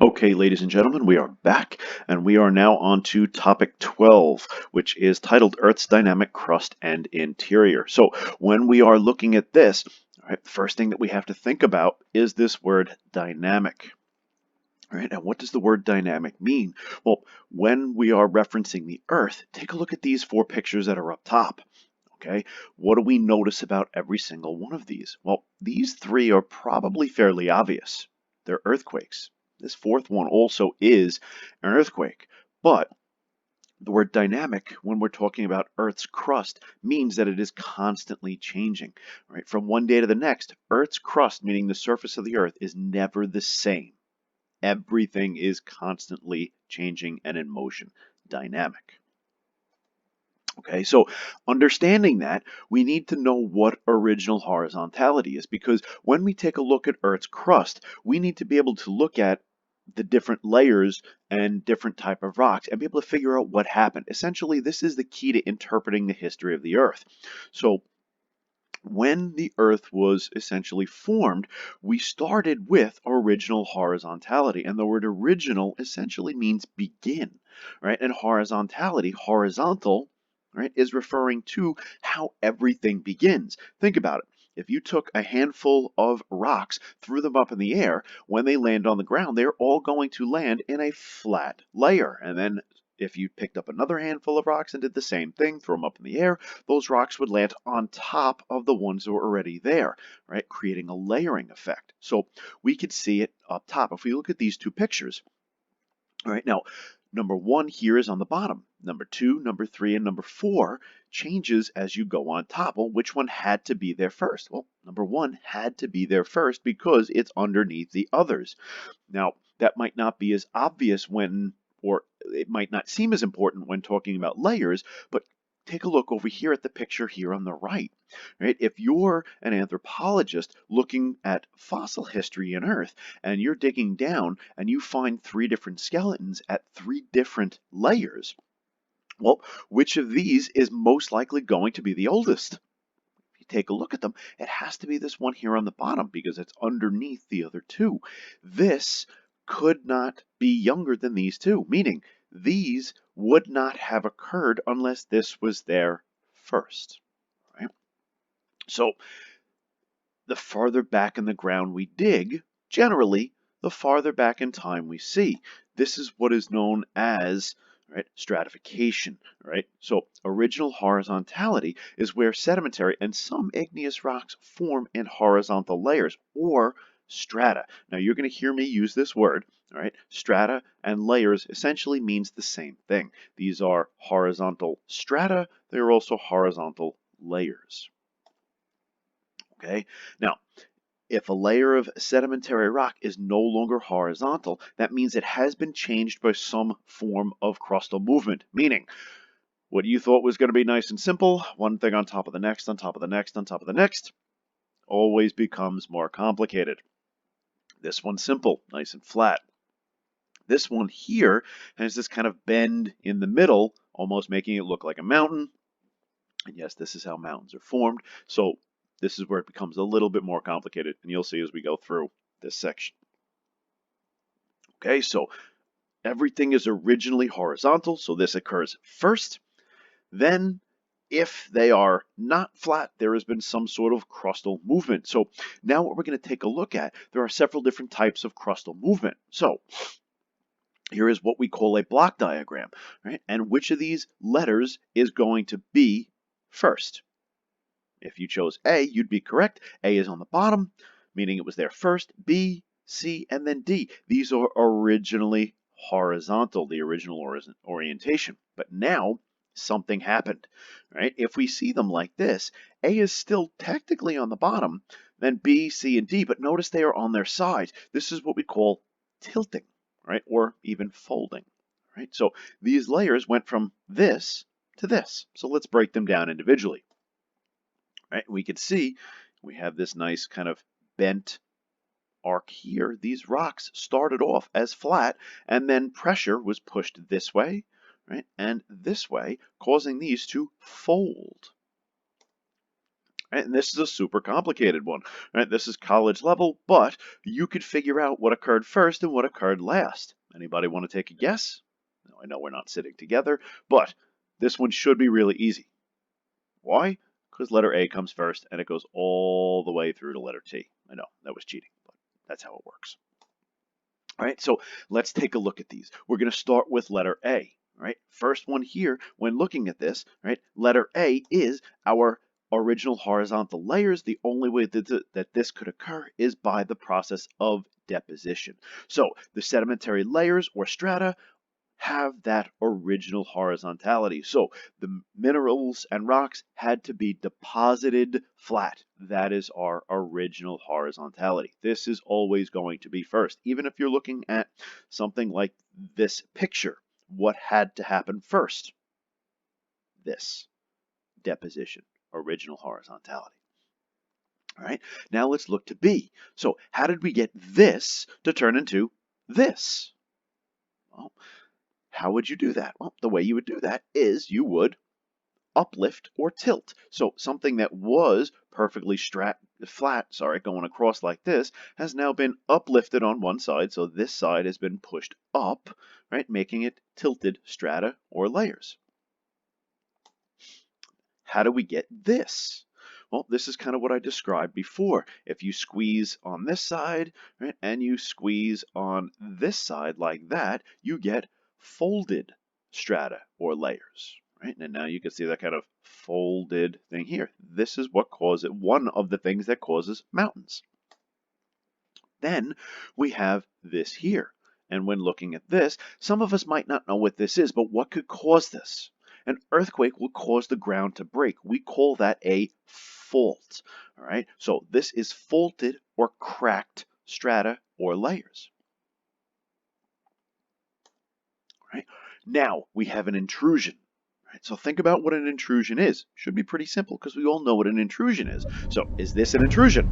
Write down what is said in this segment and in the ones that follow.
Okay, ladies and gentlemen, we are back, and we are now on to topic 12, which is titled Earth's Dynamic Crust and Interior. So, when we are looking at this, all right, the first thing that we have to think about is this word dynamic. All right, and what does the word dynamic mean? Well, when we are referencing the Earth, take a look at these four pictures that are up top. Okay, what do we notice about every single one of these? Well, these three are probably fairly obvious. They're earthquakes. This fourth one also is an earthquake. But the word dynamic, when we're talking about Earth's crust, means that it is constantly changing. Right? From one day to the next, Earth's crust, meaning the surface of the Earth, is never the same. Everything is constantly changing and in motion. Dynamic. Okay, so understanding that, we need to know what original horizontality is, because when we take a look at Earth's crust, we need to be able to look at the different layers and different type of rocks and be able to figure out what happened. Essentially, this is the key to interpreting the history of the Earth. So when the Earth was essentially formed, we started with original horizontality, and the word original essentially means begin, right? And horizontality, horizontal, right, is referring to how everything begins. Think about it. If you took a handful of rocks, threw them up in the air, when they land on the ground, they're all going to land in a flat layer. And then if you picked up another handful of rocks and did the same thing, throw them up in the air, those rocks would land on top of the ones that were already there, right? Creating a layering effect. So we could see it up top. If we look at these two pictures, all right, now number one here is on the bottom. Number two, number three, and number four changes as you go on top. Well, which one had to be there first? Well, number one had to be there first because it's underneath the others. Now, that might not be as obvious when, or it might not seem as important when talking about layers, but take a look over here at the picture here on the right. Right? If you're an anthropologist looking at fossil history in Earth and you're digging down and you find three different skeletons at three different layers, well, which of these is most likely going to be the oldest? If you take a look at them, it has to be this one here on the bottom because it's underneath the other two. This could not be younger than these two, meaning these would not have occurred unless this was there first. Right? So the farther back in the ground we dig, generally, the farther back in time we see. This is what is known as, right, stratification, right? So original horizontality is where sedimentary and some igneous rocks form in horizontal layers, or strata. Now you're going to hear me use this word, all right? Strata and layers essentially means the same thing. These are horizontal strata, they're also horizontal layers. Okay, now if a layer of sedimentary rock is no longer horizontal, that means it has been changed by some form of crustal movement, meaning what you thought was going to be nice and simple, one thing on top of the next, on top of the next, on top of the next, always becomes more complicated. This one's simple, nice and flat. This one here has this kind of bend in the middle, almost making it look like a mountain. And yes, this is how mountains are formed. So this is where it becomes a little bit more complicated, and you'll see as we go through this section. Okay, so everything is originally horizontal, so this occurs first. Then, if they are not flat, there has been some sort of crustal movement. So now what we're going to take a look at, there are several different types of crustal movement. So here is what we call a block diagram, right? And which of these letters is going to be first? If you chose A, you'd be correct. A is on the bottom, meaning it was there first. B, C, and then D. These are originally horizontal, the original orientation. But now something happened, right? If we see them like this, A is still technically on the bottom, then B, C, and D, but notice they are on their sides. This is what we call tilting, right? Or even folding, right? So these layers went from this to this. So let's break them down individually. Right? We can see we have this nice kind of bent arc here. These rocks started off as flat, and then pressure was pushed this way, right, and this way, causing these to fold. Right? And this is a super complicated one. Right? This is college level, but you could figure out what occurred first and what occurred last. Anybody want to take a guess? Now, I know we're not sitting together, but this one should be really easy. Why? Because letter A comes first and it goes all the way through to letter T. I know, that was cheating, but that's how it works. All right, so let's take a look at these. We're going to start with letter A. Right, first one here, when looking at this, right, letter A is our original horizontal layers. The only way that this could occur is by the process of deposition. So the sedimentary layers or strata have that original horizontality. So the minerals and rocks had to be deposited flat. That is our original horizontality. This is always going to be first. Even if you're looking at something like this picture, what had to happen first? This deposition, original horizontality. All right, now let's look to B. So how did we get this to turn into this? Well, how would you do that? Well, the way you would do that is you would uplift or tilt. So something that was perfectly flat, going across like this, has now been uplifted on one side. So this side has been pushed up, right, making it tilted strata or layers. How do we get this? Well, this is kind of what I described before. If you squeeze on this side, right, and you squeeze on this side like that, you get folded strata or layers. Right? And now you can see that kind of folded thing here. This is what causes one of the things that causes mountains. Then we have this here. And when looking at this, some of us might not know what this is, but what could cause this? An earthquake will cause the ground to break. We call that a fault. All right, so this is faulted or cracked strata or layers. All right, now we have an intrusion. All right, so think about what an intrusion is. Should be pretty simple because we all know what an intrusion is. So is this an intrusion?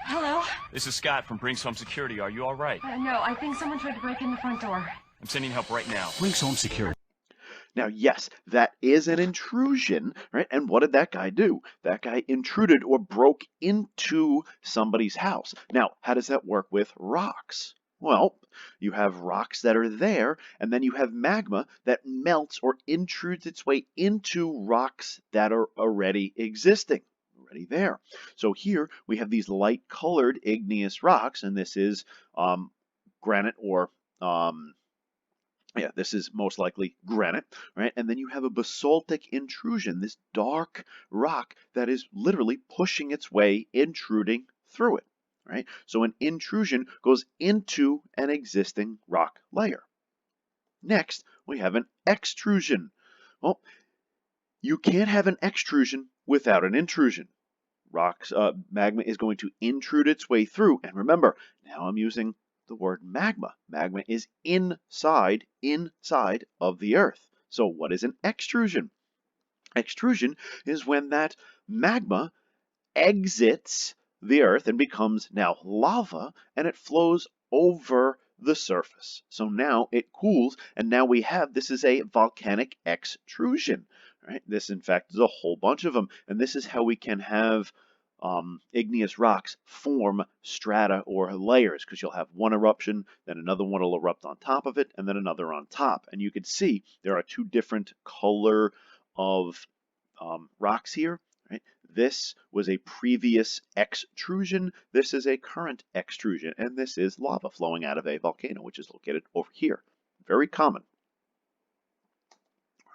Hello? This is Scott from Brinks Home Security. Are you all right? No, I think someone tried to break in the front door. I'm sending help right now. Brinks Home Security. Now, yes, that is an intrusion, right? And what did that guy do? That guy intruded or broke into somebody's house. Now, how does that work with rocks? Well, you have rocks that are there, and then you have magma that melts or intrudes its way into rocks that are already existing, already there. So here we have these light-colored igneous rocks, and this is granite or this is most likely granite, right? And then you have a basaltic intrusion, this dark rock that is literally pushing its way, intruding through it, right? So an intrusion goes into an existing rock layer. Next, we have an extrusion. Well, you can't have an extrusion without an intrusion. Magma is going to intrude its way through, and remember, now I'm using the word magma. Magma is inside of the earth. So what is an extrusion? Extrusion is when that magma exits the earth and becomes now lava, and it flows over the surface. So now it cools, and now we have, this is a volcanic extrusion, right? This, in fact, is a whole bunch of them, and this is how we can have igneous rocks form strata or layers, because you'll have one eruption, then another one will erupt on top of it, and then another on top. And you can see there are two different color of rocks here. Right? This was a previous extrusion. This is a current extrusion, and this is lava flowing out of a volcano, which is located over here. Very common.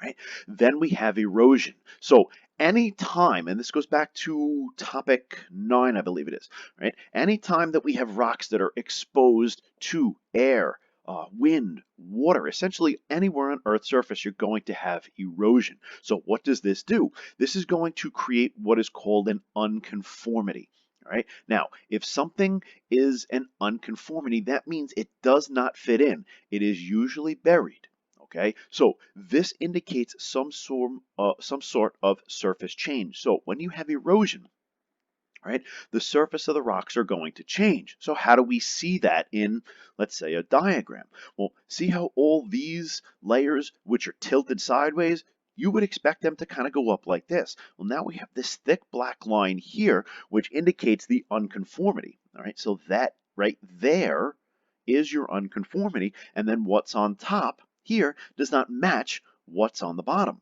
Right? Then we have erosion. So any time, and this goes back to topic 9, I believe it is, right? Any time that we have rocks that are exposed to air, wind, water, essentially anywhere on Earth's surface, you're going to have erosion. So what does this do? This is going to create what is called an unconformity. All right. Now, if something is an unconformity, that means it does not fit in. It is usually buried. Okay, so this indicates some sort of surface change. So when you have erosion, right? The surface of the rocks are going to change. So how do we see that in, let's say, a diagram? Well, see how all these layers, which are tilted sideways, you would expect them to kind of go up like this. Well, now we have this thick black line here, which indicates the unconformity. All right, so that right there is your unconformity, and then what's on top here does not match what's on the bottom.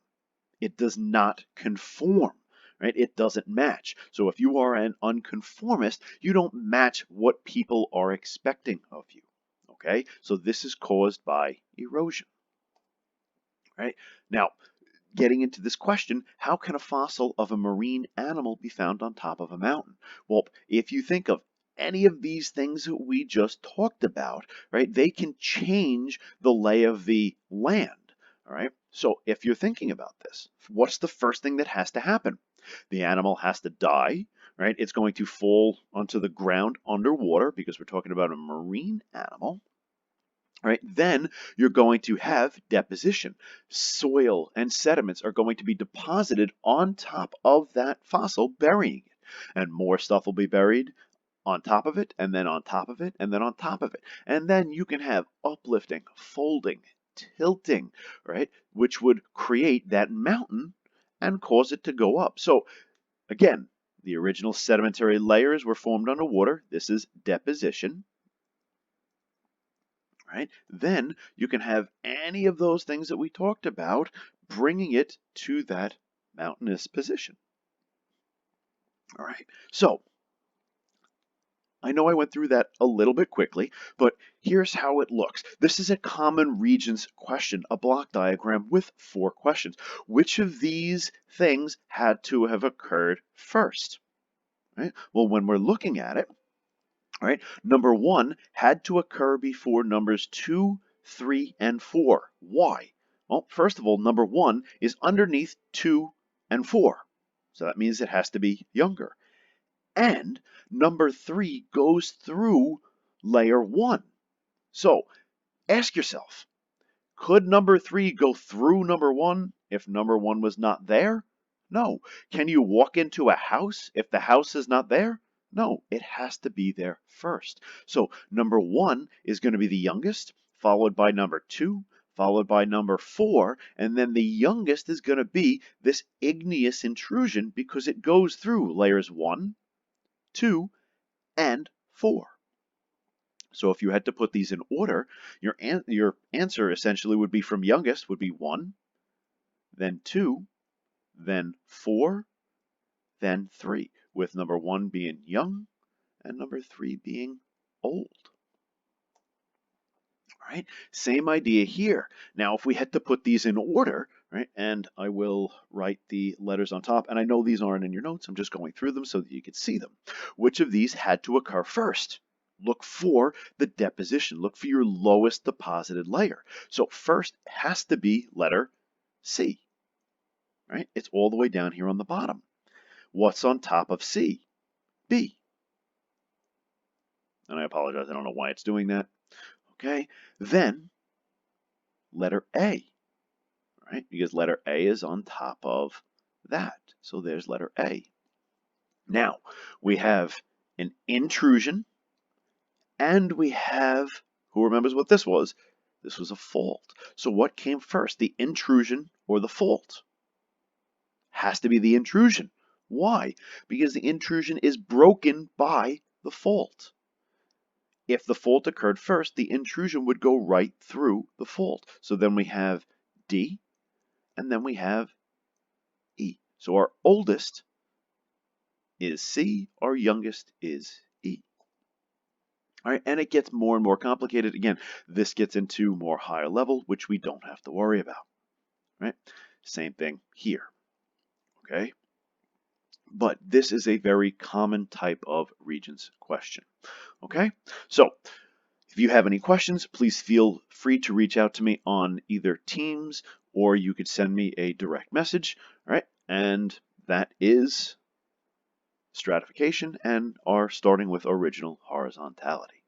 It does not conform. Right? It doesn't match. So if you are an unconformist, you don't match what people are expecting of you. Okay? So this is caused by erosion. Right? Now, getting into this question, how can a fossil of a marine animal be found on top of a mountain? Well, if you think of any of these things that we just talked about, right, they can change the lay of the land. All right. So if you're thinking about this, what's the first thing that has to happen? The animal has to die, right? It's going to fall onto the ground underwater because we're talking about a marine animal. Right? Then you're going to have deposition. Soil and sediments are going to be deposited on top of that fossil, burying it. And more stuff will be buried on top of it, and then on top of it, and then on top of it. And then you can have uplifting, folding, tilting, right? Which would create that mountain and cause it to go up. So again, the original sedimentary layers were formed underwater. This is deposition. Right? Then you can have any of those things that we talked about, bringing it to that mountainous position. All right. So I know I went through that a little bit quickly, but here's how it looks. This is a common regions question, a block diagram with 4 questions. Which of these things had to have occurred first? Right? Well, when we're looking at it, all right, number 1 had to occur before numbers 2, 3, and 4. Why? Well, first of all, number 1 is underneath 2 and 4. So that means it has to be younger. And number 3 goes through layer 1. So ask yourself, could number 3 go through number 1 if number 1 was not there? No. Can you walk into a house if the house is not there? No, it has to be there first. So number 1 is going to be the youngest, followed by number 2, followed by number 4, and then the youngest is going to be this igneous intrusion because it goes through layers 1, 2, and 4. So if you had to put these in order, your answer essentially would be from youngest would be 1, then 2, then 4, then 3, with number 1 being young and number 3 being old. All right, same idea here. Now, if we had to put these in order, right, and I will write the letters on top, and I know these aren't in your notes, I'm just going through them so that you can see them. Which of these had to occur first? Look for the deposition. Look for your lowest deposited layer. So first has to be letter C, right? It's all the way down here on the bottom. What's on top of C? B. And I apologize, I don't know why it's doing that. Okay, then letter A, right? Because letter A is on top of that. So there's letter A. Now, we have an intrusion, and we have, who remembers what this was? This was a fault. So what came first, the intrusion or the fault? Has to be the intrusion. Why? Because the intrusion is broken by the fault. If the fault occurred first, the intrusion would go right through the fault. So then we have D, and then we have E. So our oldest is C, our youngest is E. All right, and it gets more and more complicated. Again, this gets into more higher level, which we don't have to worry about. Right? Same thing here. Okay? But this is a very common type of regions question. Okay? So if you have any questions, please feel free to reach out to me on either Teams or you could send me a direct message. All right? And that is stratification and our starting with original horizontality.